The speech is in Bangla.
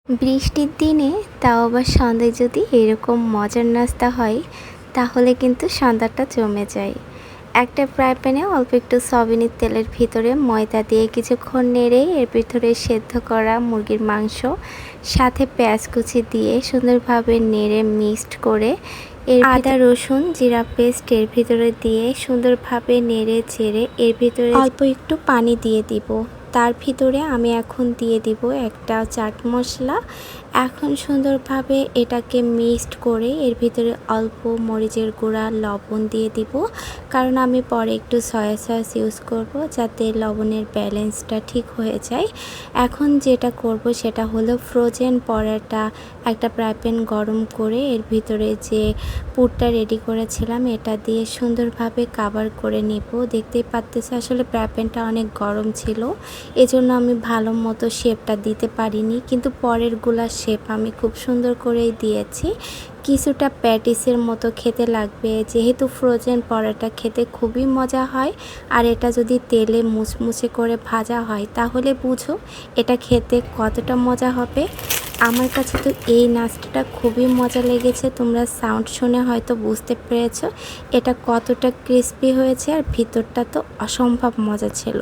বৃষ্টির দিনে তাও আবার সন্ধ্যায় যদি এরকম মজার নাস্তা হয় তাহলে কিন্তু সন্ধ্যাটা জমে যায়। একটা ফ্রাই প্যানে অল্প একটু সয়াবিনের তেলের ভিতরে ময়দা দিয়ে কিছুক্ষণ নেড়ে এর ভিতরে সেদ্ধ করা মুরগির মাংস সাথে পেঁয়াজ কুচি দিয়ে সুন্দরভাবে নেড়ে মিক্সড করে এর আদা রসুন জিরা পেস্ট এর ভিতরে দিয়ে সুন্দরভাবে নেড়ে চেড়ে এর ভিতরে অল্প একটু পানি দিয়ে দিব। তার ভিতরে আমি এখন দিয়ে দিব একটা চাট মশলা। এখন সুন্দরভাবে এটাকে মিক্সড করে এর ভিতরে অল্প মরিচের গুঁড়া লবণ দিয়ে দিব, কারণ আমি পরে একটু সয়া সস ইউজ করব যাতে লবণের ব্যালেন্সটা ঠিক হয়ে যায়। এখন যেটা করব সেটা হলো ফ্রোজেন পরাটা একটা ফ্রাই প্যান গরম করে এর ভিতরে যে পুরটা রেডি করেছিলাম এটা দিয়ে সুন্দরভাবে কাভার করে নিব। দেখতেই পাচ্ছেন আসলে ফ্রাই প্যানটা অনেক গরম ছিল, এজন্য আমি ভালো মতো শেপটা দিতে পারিনি, কিন্তু পরের গুলা শেপ আমি খুব সুন্দর করেই দিয়েছি। কিছুটা প্যাটিসের মতো খেতে লাগবে, যেহেতু ফ্রোজেন পরাটা খেতে খুবই মজা হয়। আর এটা যদি তেলে মুচমুচে করে ভাজা হয় তাহলে বুঝো এটা খেতে কতটা মজা হবে। আমার কাছে তো এই নাস্তাটা খুবই মজা লেগেছে। তোমরা সাউন্ড শুনে হয়তো বুঝতে পেরেছো এটা কতটা ক্রিস্পি হয়েছে, আর ভিতরটা তো অসম্ভব মজা ছিল।